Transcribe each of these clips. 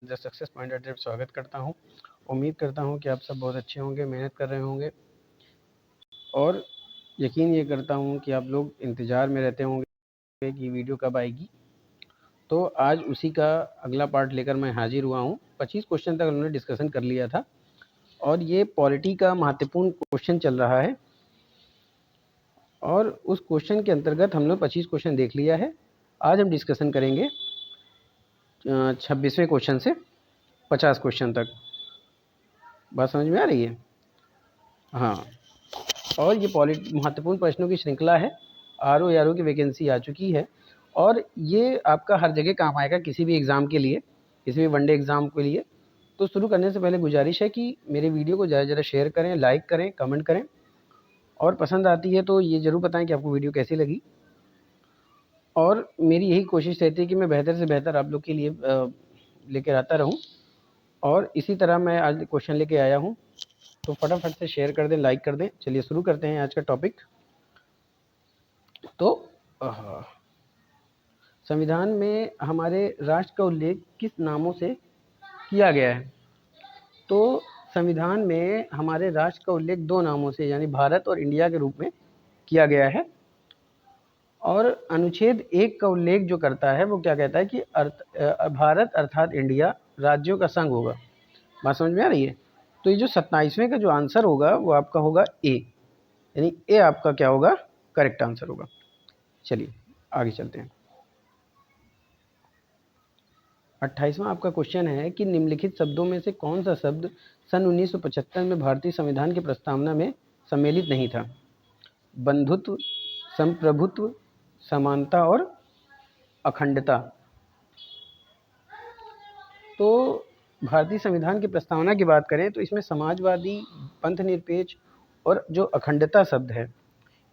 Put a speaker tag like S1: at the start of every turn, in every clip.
S1: The success point पर स्वागत करता हूं। उम्मीद करता हूं कि आप सब बहुत अच्छे होंगे, मेहनत कर रहे होंगे और यकीन ये करता हूं कि आप लोग इंतज़ार में रहते होंगे कि वीडियो कब आएगी। तो आज उसी का अगला पार्ट लेकर मैं हाजिर हुआ हूं। 25 क्वेश्चन तक उन्होंने डिस्कशन कर लिया था और ये पॉलिटी का महत्वपूर्ण क्वेश्चन चल रहा है और उस क्वेश्चन के अंतर्गत हम लोग 25 क्वेश्चन देख लिया है। आज हम डिस्कशन करेंगे 26वें क्वेश्चन से 50 क्वेश्चन तक। बात समझ में आ रही है? हाँ, और ये महत्वपूर्ण प्रश्नों की श्रृंखला है। आरओ की वैकेंसी आ चुकी है और ये आपका हर जगह काम आएगा, किसी भी एग्ज़ाम के लिए, किसी भी वनडे एग्ज़ाम के लिए। तो शुरू करने से पहले गुजारिश है कि मेरे वीडियो को ज़्यादा से ज़्यादा शेयर करें, लाइक करें, कमेंट करें और पसंद आती है तो ये ज़रूर बताएं कि आपको वीडियो कैसी लगी। और मेरी यही कोशिश रहती है कि मैं बेहतर से बेहतर आप लोग के लिए लेकर आता रहूं और इसी तरह मैं आज क्वेश्चन लेके आया हूं। तो फटाफट से शेयर कर दें, लाइक कर दें। चलिए शुरू करते हैं आज का टॉपिक। तो संविधान में हमारे राष्ट्र का उल्लेख किस नामों से किया गया है? तो संविधान में हमारे राष्ट्र का उल्लेख दो नामों से यानी भारत और इंडिया के रूप में किया गया है। और अनुच्छेद 1 का उल्लेख जो करता है वो क्या कहता है कि भारत अर्थात इंडिया राज्यों का संघ होगा। बात समझ में आ रही है? तो ये जो 27वें का जो आंसर होगा वो आपका होगा ए, यानी ए आपका क्या होगा? करेक्ट आंसर होगा। चलिए आगे चलते हैं। 28वां आपका क्वेश्चन है कि निम्नलिखित शब्दों में से कौन सा शब्द सन 1975 में भारतीय संविधान की प्रस्तावना में सम्मिलित नहीं था? बंधुत्व, संप्रभुत्व, समानता और अखंडता। तो भारतीय संविधान की प्रस्तावना की बात करें तो इसमें समाजवादी, पंथ निरपेक्ष और जो अखंडता शब्द है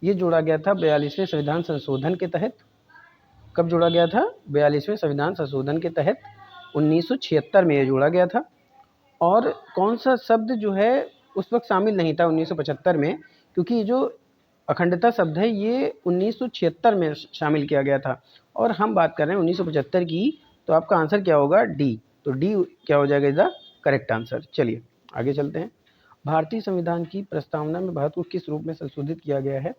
S1: ये जोड़ा गया था 42वें संविधान संशोधन के तहत। कब जोड़ा गया था? 42वें संविधान संशोधन के तहत 1976 में ये जोड़ा गया था। और कौन सा शब्द जो है उस वक्त शामिल नहीं था 1975 में, क्योंकि ये जो अखंडता शब्द है ये 1976 में शामिल किया गया था और हम बात कर रहे हैं 1975 की। तो आपका आंसर क्या होगा? डी। तो डी क्या हो जाएगा इसका करेक्ट आंसर। चलिए आगे चलते हैं। भारतीय संविधान की प्रस्तावना में भारत को किस रूप में संशोधित किया गया है?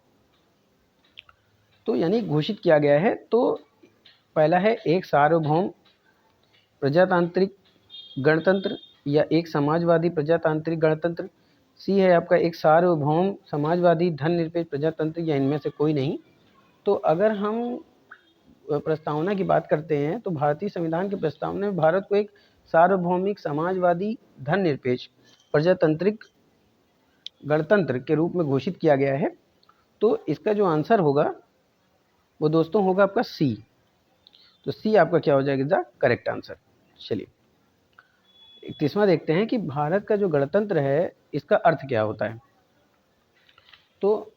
S1: तो यानी घोषित किया गया है। तो पहला है एक सार्वभौम प्रजातांत्रिक गणतंत्र या एक समाजवादी प्रजातांत्रिक गणतंत्र। सी है आपका एक सार्वभौम समाजवादी धर्मनिरपेक्ष प्रजातंत्र या इनमें से कोई नहीं। तो अगर हम प्रस्तावना की बात करते हैं तो भारतीय संविधान की प्रस्तावना में भारत को एक सार्वभौमिक समाजवादी धर्मनिरपेक्ष प्रजातांत्रिक गणतंत्र के रूप में घोषित किया गया है। तो इसका जो आंसर होगा वो दोस्तों होगा आपका सी। तो सी आपका क्या हो जाएगा? Correct answer. चलिए 31वां देखते हैं कि भारत का जो गणतंत्र है इसका अर्थ क्या होता है। तो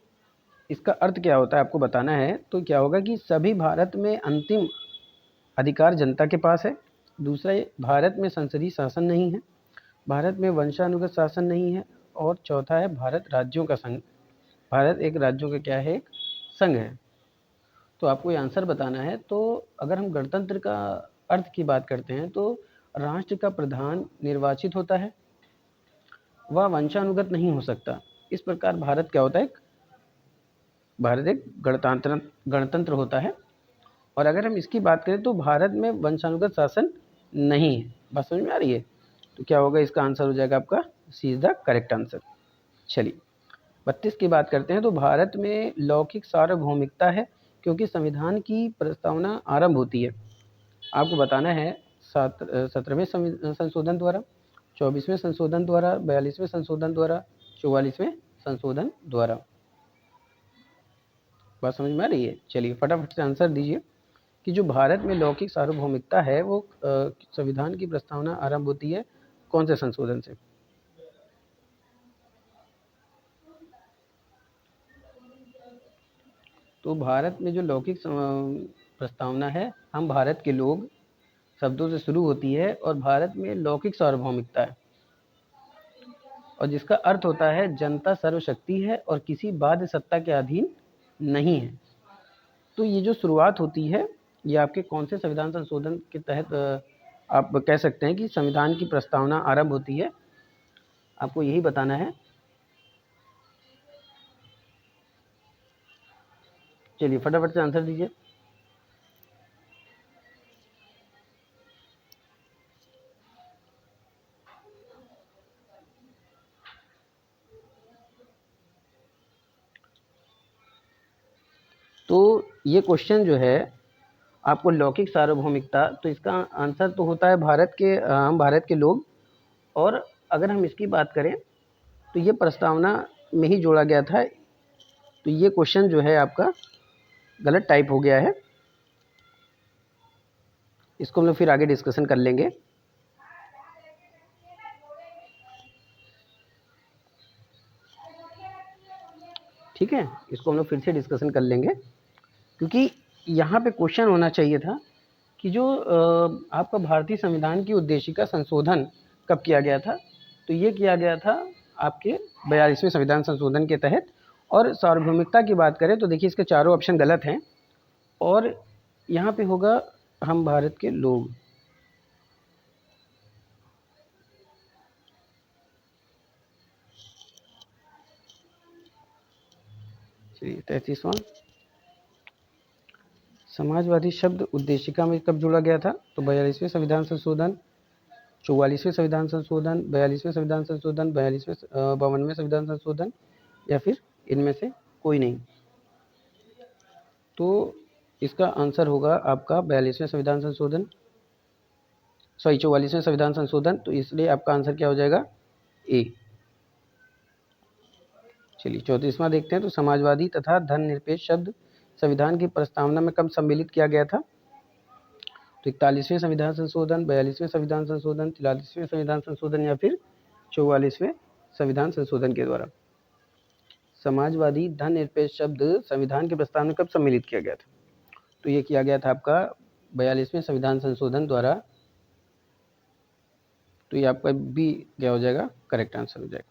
S1: इसका अर्थ क्या होता है आपको बताना है। तो क्या होगा कि सभी भारत में अंतिम अधिकार जनता के पास है। दूसरा, भारत में संसदीय शासन नहीं है। भारत में वंशानुगत शासन नहीं है। और चौथा है भारत राज्यों का संघ। भारत एक राज्यों का क्या है? एक संघ है। तो आपको ये आंसर बताना है। तो अगर हम गणतंत्र का अर्थ की बात करते हैं तो राष्ट्र का प्रधान निर्वाचित होता है, वह वंशानुगत नहीं हो सकता। इस प्रकार भारत क्या होता है? भारत एक गणतंत्र होता है। और अगर हम इसकी बात करें तो भारत में वंशानुगत शासन नहीं है। बात समझ में आ रही है? तो क्या होगा? इसका आंसर हो जाएगा आपका सी इज द करेक्ट आंसर। चलिए 32 की बात करते हैं। तो भारत में लौकिक सार्वभौमिकता है क्योंकि संविधान की प्रस्तावना आरंभ होती है, आपको बताना है 17वें संशोधन द्वारा, 24वें संशोधन द्वारा, 42वें संशोधन द्वारा, 44वें संशोधन द्वारा। बात समझ में आ रही है? चलिए फटाफट से आंसर दीजिए कि जो भारत में लौकिक सार्वभौमिकता है वो संविधान की प्रस्तावना आरंभ होती है कौन से संशोधन से? तो भारत में जो लौकिक प्रस्तावना है, हम भारत के लोग शब्दों से शुरू होती है और भारत में लौकिक सार्वभौमिकता है और जिसका अर्थ होता है जनता सर्वशक्ति है और किसी बाध्य सत्ता के अधीन नहीं है। तो ये जो शुरुआत होती है ये आपके कौन से संविधान संशोधन के तहत आप कह सकते हैं कि संविधान की प्रस्तावना आरंभ होती है, आपको यही बताना है। चलिए फटाफट से आंसर दीजिए। तो ये क्वेश्चन जो है आपको लौकिक सार्वभौमिकता, तो इसका आंसर तो होता है हम भारत के लोग। और अगर हम इसकी बात करें तो ये प्रस्तावना में ही जोड़ा गया था। तो ये क्वेश्चन जो है आपका गलत टाइप हो गया है, इसको हम लोग फिर आगे डिस्कशन कर लेंगे। ठीक है, इसको हम लोग फिर से डिस्कशन कर लेंगे, क्योंकि यहाँ पे क्वेश्चन होना चाहिए था कि जो आपका भारतीय संविधान की उद्देशिका संशोधन कब किया गया था। तो ये किया गया था आपके 42वें संविधान संशोधन के तहत। और सार्वभौमिकता की बात करें तो देखिए इसके चारों ऑप्शन गलत हैं, और यहाँ पे होगा हम भारत के लोग। चलिए 33वां, समाजवादी शब्द उद्देशिका में कब जोड़ा गया था। तो 42वें संविधान संशोधन, 44वें संविधान संशोधन, 42वें संविधान संशोधन, 52वें संविधान संशोधन, या फिर इनमें से कोई नहीं। तो इसका आंसर होगा आपका 42वें संविधान संशोधन, 44वें संविधान संशोधन। तो इसलिए आपका आंसर क्या हो जाएगा, ए। चलिए 34वां देखते हैं। तो समाजवादी तथा धर्मनिरपेक्ष शब्द संविधान की प्रस्तावना में कब सम्मिलित किया गया था। तो 41वें संविधान संशोधन, 42वें संविधान संशोधन, 43वें संविधान संशोधन, या फिर 44वें संविधान संशोधन के द्वारा। समाजवादी धर्मनिरपेक्ष शब्द संविधान के प्रस्तावना में कब सम्मिलित किया गया था। तो ये किया गया था आपका 42वें संविधान संशोधन द्वारा। तो ये आपका बी क्या हो जाएगा, करेक्ट आंसर हो जाएगा।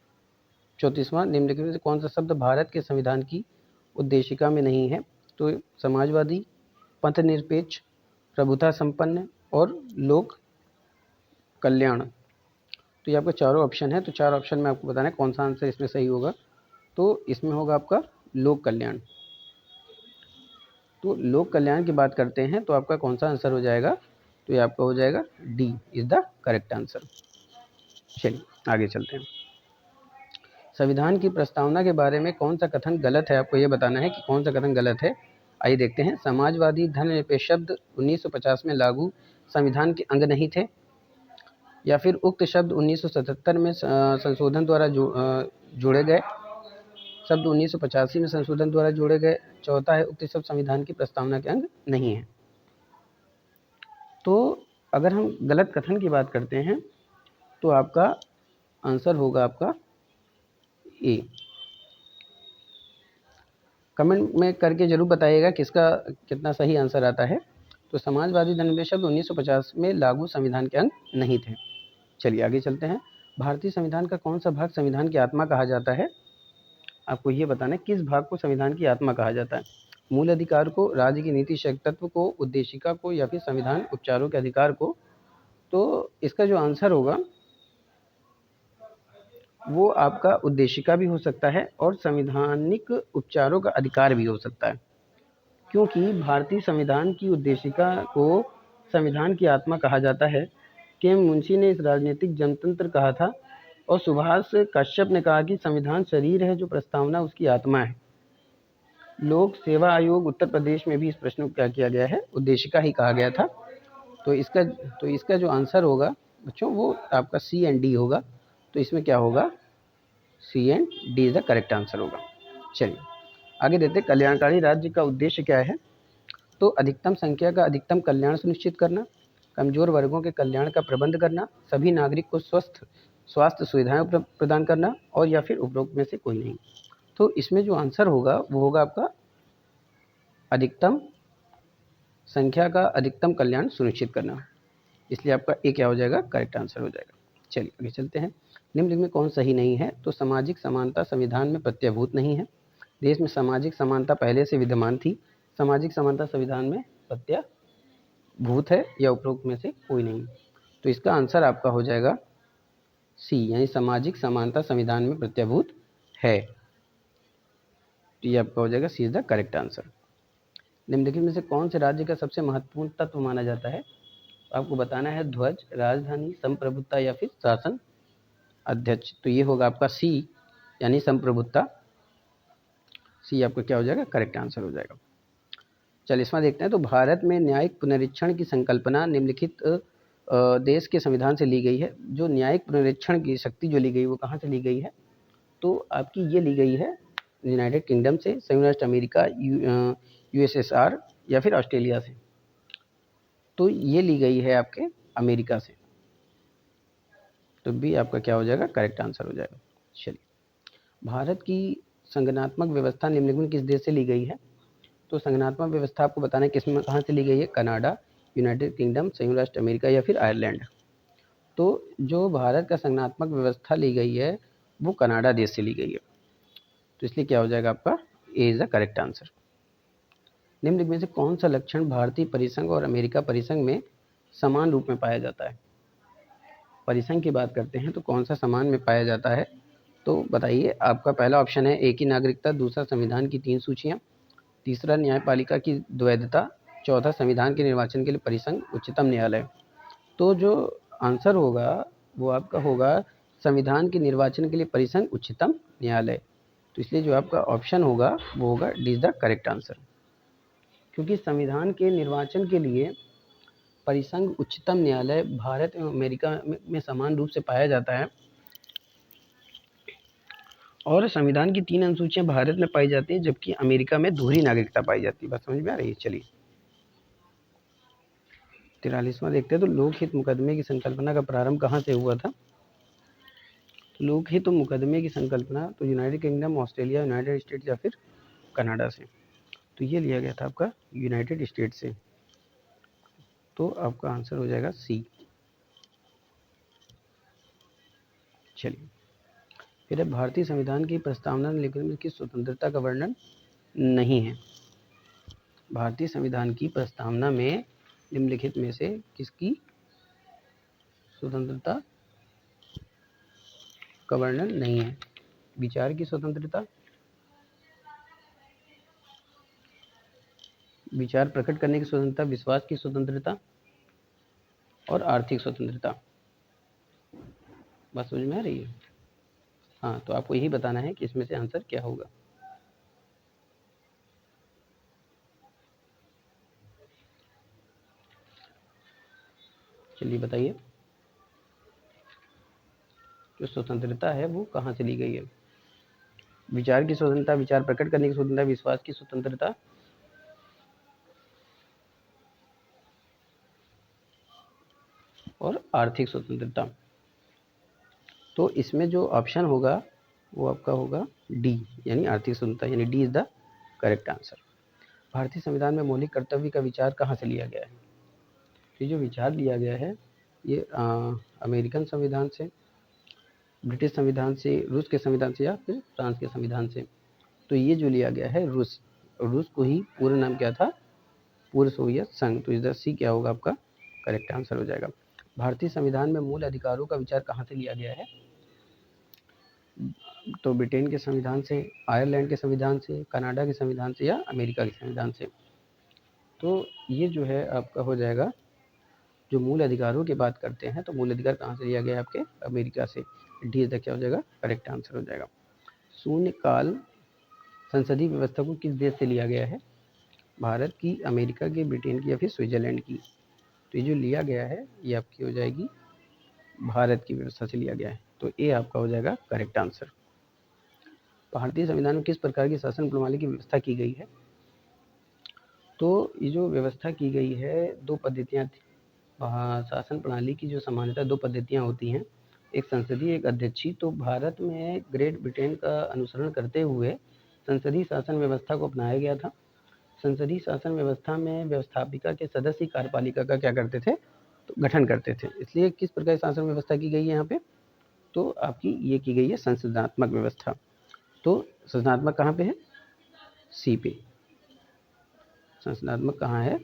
S1: 34वां, निम्नलिखित में से कौन सा शब्द भारत के संविधान की उद्देशिका में नहीं है। तो समाजवादी, पंथनिरपेक्ष, प्रभुता संपन्न और लोक कल्याण। तो ये आपका चारों ऑप्शन है। तो चार ऑप्शन में आपको बताना है कौन सा आंसर इसमें सही होगा। तो इसमें होगा आपका लोक कल्याण। तो लोक कल्याण की बात करते हैं तो आपका कौन सा आंसर हो जाएगा। तो ये आपका हो जाएगा D is the correct answer. चलिए आगे चलते हैं। संविधान की प्रस्तावना के बारे में कौन सा कथन गलत है, आपको ये बताना है कि कौन सा कथन गलत है। आइए देखते हैं। समाजवादी धर्मनिरपेक्ष शब्द 1950 में लागू संविधान के अंग नहीं थे, या फिर उक्त शब्द 1977 में संशोधन द्वारा जोड़े गए। शब्द 1985 में संशोधन द्वारा जोड़े गए। चौथा है उक्त शब्द संविधान की प्रस्तावना के अंग नहीं है। तो अगर हम गलत कथन की बात करते हैं तो आपका आंसर होगा आपका ए। कमेंट में करके जरूर बताइएगा किसका कितना सही आंसर आता है। तो समाजवादी धर्मनिरपेक्ष शब्द 1950 में लागू संविधान के अंग नहीं थे। चलिए आगे चलते हैं। भारतीय संविधान का कौन सा भाग संविधान की आत्मा कहा जाता है। आपको ये बताना है किस भाग को संविधान की आत्मा कहा जाता है। मूल अधिकार को, राज्य की नीति तत्व को, उद्देशिका को, या फिर संविधान उपचारों के अधिकार को। तो इसका जो आंसर होगा वो आपका उद्देशिका भी हो सकता है और संवैधानिक उपचारों का अधिकार भी हो सकता है, क्योंकि भारतीय संविधान की उद्देशिका को संविधान की आत्मा कहा जाता है। के मुंशी ने इस राजनीतिक जनतंत्र कहा था, और सुभाष कश्यप ने कहा कि संविधान शरीर है, जो प्रस्तावना उसकी आत्मा है। लोक सेवा आयोग उत्तर प्रदेश में भी इस प्रश्न को क्या किया गया है, उद्देशिका ही कहा गया था। तो इसका जो आंसर होगा बच्चों वो आपका सी एंड डी होगा। तो इसमें क्या होगा, C and D is the correct answer होगा। चलिए आगे देते। कल्याणकारी राज्य का उद्देश्य क्या है। तो अधिकतम संख्या का अधिकतम कल्याण सुनिश्चित करना, कमजोर वर्गों के कल्याण का प्रबंध करना, सभी नागरिक को स्वस्थ स्वास्थ्य सुविधाएं प्रदान करना, और या फिर उपरोक्त में से कोई नहीं। तो इसमें जो आंसर होगा वो होगा आपका अधिकतम संख्या का अधिकतम कल्याण सुनिश्चित करना। इसलिए आपका ए क्या हो जाएगा, करेक्ट आंसर हो जाएगा। चलिए आगे चलते हैं। निम्नलिखित में कौन सही नहीं है। तो सामाजिक समानता संविधान में प्रत्ययभूत नहीं है। देश में सामाजिक समानता पहले से विद्यमान थी। सामाजिक समानता संविधान में प्रत्ययभूत है, या उपरोक्त में से कोई नहीं। तो इसका आंसर आपका हो जाएगा सी, यानी सामाजिक समानता संविधान में प्रत्याभूत है। तो ये आपका हो जाएगा सी इज द करेक्ट आंसर। निम्नलिखित में से कौन से राज्य का सबसे महत्वपूर्ण तत्व माना जाता है? आपको बताना है ध्वज, राजधानी, संप्रभुता या फिर शासन अध्यक्ष। तो ये होगा आपका सी, यानी संप्रभुता। सी आपका क्या हो जाएगा? करेक्ट आंसर हो जाएगा। चलिए इसमें देखते हैं। तो भारत में न्यायिक पुनरीक्षण की संकल्पना निम्नलिखित देश के संविधान से ली गई है। जो न्यायिक पुनरीक्षण की शक्ति जो ली गई वो कहाँ से ली गई है? तो आपकी ये ली गई है यूनाइटेड किंगडम से, संयुक्त राष्ट्र अमेरिका, यूएसएसआर या फिर ऑस्ट्रेलिया से। तो ये ली गई है आपके अमेरिका से। तो भी आपका क्या हो जाएगा? करेक्ट आंसर हो जाएगा। चलिए, भारत की संगठनात्मक व्यवस्था निम्नलिखित में किस देश से ली गई है? तो संगठनात्मक व्यवस्था आपको बताना है किस में कहाँ से ली गई है? कनाडा, यूनाइटेड किंगडम, संयुक्त राष्ट्र अमेरिका या फिर आयरलैंड। तो जो भारत का संगठनात्मक व्यवस्था ली गई है वो कनाडा देश से ली गई है। तो इसलिए क्या हो जाएगा आपका? ए इज द करेक्ट आंसर। निम्नलिखित में से कौन सा लक्षण भारतीय परिसंघ और अमेरिका परिसंघ में समान रूप में पाया जाता है? परिसंघ की बात करते हैं तो कौन सा समान में पाया जाता है? तो बताइए। आपका पहला ऑप्शन है एक ही नागरिकता, दूसरा संविधान की 3 सूचियाँ, तीसरा न्यायपालिका की द्वैधता, चौथा संविधान के निर्वाचन के लिए परिसंघ उच्चतम न्यायालय। तो जो आंसर होगा वो आपका होगा संविधान के निर्वाचन के लिए परिसंघ उच्चतम न्यायालय। तो इसलिए जो आपका ऑप्शन होगा वो होगा D is the correct answer, क्योंकि संविधान के निर्वाचन के लिए परिसंघ उच्चतम न्यायालय भारत एवं अमेरिका में समान रूप से पाया जाता है और संविधान की 3 अनुसूचियां भारत में पाई जाती हैं जबकि अमेरिका में दोहरी नागरिकता पाई जाती है। बात समझ में आ रही है? चलिए 43वां देखते हैं। तो लोकहित मुकदमे की संकल्पना का प्रारंभ कहाँ से हुआ था? तो लोकहित मुकदमे की संकल्पना तो United kingdom, Australia, United states या फिर कनाडा से। तो ये लिया गया था आपका यूनाइटेड स्टेट से। तो आपका आंसर हो जाएगा सी। चलिए फिर भारतीय संविधान की प्रस्तावना निम्नलिखित में किस स्वतंत्रता का वर्णन नहीं है? भारतीय संविधान की प्रस्तावना में निम्नलिखित में से किसकी स्वतंत्रता का वर्णन नहीं है? विचार की स्वतंत्रता, विचार प्रकट करने की स्वतंत्रता, विश्वास की स्वतंत्रता और आर्थिक स्वतंत्रता। बात समझ में आ रही है? हाँ, तो आपको यही बताना है कि इसमें से आंसर क्या होगा। चलिए बताइए, जो स्वतंत्रता है वो कहाँ से ली गई है? विचार की स्वतंत्रता, विचार प्रकट करने की स्वतंत्रता, विश्वास की स्वतंत्रता और आर्थिक स्वतंत्रता। तो इसमें जो ऑप्शन होगा वो आपका होगा डी, यानी आर्थिक स्वतंत्रता, यानी D is the correct answer. भारतीय संविधान में मौलिक कर्तव्य का विचार कहाँ से लिया गया है? ये जो विचार लिया गया है ये अमेरिकन संविधान से, ब्रिटिश संविधान से, रूस के संविधान से या फिर फ्रांस के संविधान से। तो ये जो लिया गया है रूस, रूस को ही पूरा नाम क्या था? पूर्व सोवियत संघ। तो इधर सी क्या होगा आपका? करेक्ट आंसर हो जाएगा। भारतीय संविधान में मूल अधिकारों का विचार कहाँ से लिया गया है? तो ब्रिटेन के संविधान से, आयरलैंड के संविधान से, कनाडा के संविधान से या अमेरिका के संविधान से। तो ये जो है आपका हो जाएगा, जो मूल अधिकारों की बात करते हैं तो मूल अधिकार कहाँ से लिया गया है? आपके अमेरिका से। डी इज द क्या हो जाएगा? करेक्ट आंसर हो जाएगा। शून्यकाल संसदीय व्यवस्था को किस देश से लिया गया है? भारत की, अमेरिका की, ब्रिटेन की या फिर स्विट्जरलैंड की। तो ये जो लिया गया है ये आपकी हो जाएगी भारत की व्यवस्था से लिया गया है। तो ए आपका हो जाएगा करेक्ट आंसर। भारतीय संविधान में किस प्रकार की शासन प्रणाली की व्यवस्था की गई है? तो ये जो व्यवस्था की गई है 2 पद्धतियाँ थी। शासन प्रणाली की जो सामान्यतः 2 पद्धतियाँ होती हैं, एक संसदीय, एक अध्यक्षीय। तो भारत में ग्रेट ब्रिटेन का अनुसरण करते हुए संसदीय शासन व्यवस्था को अपनाया गया था। संसदीय शासन व्यवस्था में व्यवस्थापिका के सदस्य कार्यपालिका का क्या करते थे? तो गठन करते थे। इसलिए किस प्रकार की शासन व्यवस्था की गई है यहाँ पे? तो आपकी ये की गई है संसदनात्मक व्यवस्था। तो संसदनात्मक कहाँ पे है? सी पे। संसदनात्मक कहाँ है?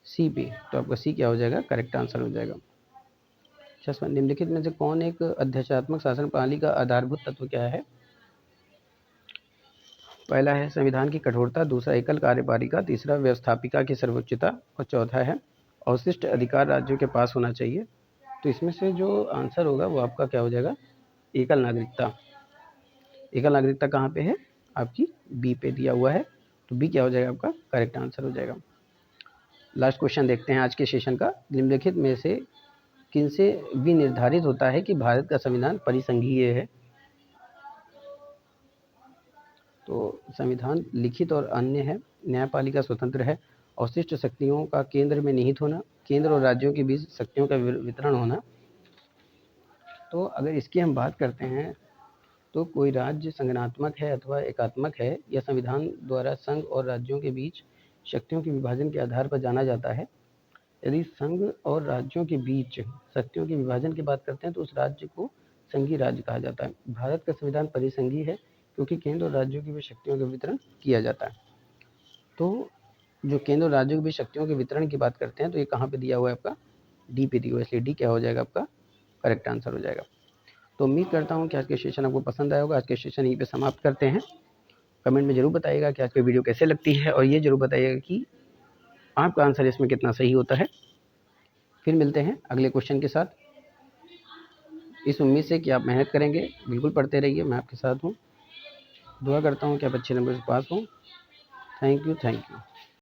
S1: सी पे। तो आपका सी क्या हो जाएगा? करेक्ट आंसर हो जाएगा। 6वां, निम्नलिखित में से कौन एक अध्यक्षात्मक शासन प्रणाली का आधारभूत तत्व क्या है? पहला है संविधान की कठोरता, दूसरा एकल कार्यपालिका, तीसरा व्यवस्थापिका की सर्वोच्चता और चौथा है अवशिष्ट अधिकार राज्यों के पास होना चाहिए। तो इसमें से जो आंसर होगा वो आपका क्या हो जाएगा? एकल नागरिकता। एकल नागरिकता कहाँ पे है? आपकी बी पे दिया हुआ है, तो बी क्या हो जाएगा? आपका करेक्ट आंसर हो जाएगा। लास्ट क्वेश्चन देखते हैं आज के सेशन का। निम्नलिखित में से किनसे विनिर्धारित होता है कि भारत का संविधान परिसंघीय है? तो संविधान लिखित और अन्य है, न्यायपालिका स्वतंत्र है, अवशिष्ट शक्तियों का केंद्र में निहित होना, केंद्र और राज्यों के बीच शक्तियों का वितरण होना। तो अगर इसकी हम बात करते हैं तो कोई राज्य संगठनात्मक है अथवा एकात्मक है, या संविधान द्वारा संघ और राज्यों के बीच शक्तियों के विभाजन के आधार पर जाना जाता है। यदि संघ और राज्यों के बीच शक्तियों के विभाजन की बात करते हैं तो उस राज्य को संघीय राज्य कहा जाता है। भारत का संविधान परिसंघीय है क्योंकि केंद्र और राज्यों के बीच शक्तियों का वितरण किया जाता है। तो जो केंद्र और राज्यों के बीच शक्तियों के वितरण की बात करते हैं तो ये कहाँ पे दिया हुआ है? आपका डी पे दिया हुआ है, इसलिए डी क्या हो जाएगा? आपका करेक्ट आंसर हो जाएगा। तो उम्मीद करता हूँ कि आज के सेशन आपको पसंद आया होगा। आज के सेशन यहीं पे समाप्त करते हैं। कमेंट में ज़रूर बताइएगा कि आज की वीडियो कैसे लगती है, और ये ज़रूर बताइएगा कि आपका आंसर इसमें कितना सही होता है। फिर मिलते हैं अगले क्वेश्चन के साथ, इस उम्मीद से कि आप मेहनत करेंगे। बिल्कुल पढ़ते रहिए, मैं आपके साथ हूँ। दुआ करता हूँ कि आप अच्छे नंबर से पास हों। Thank you.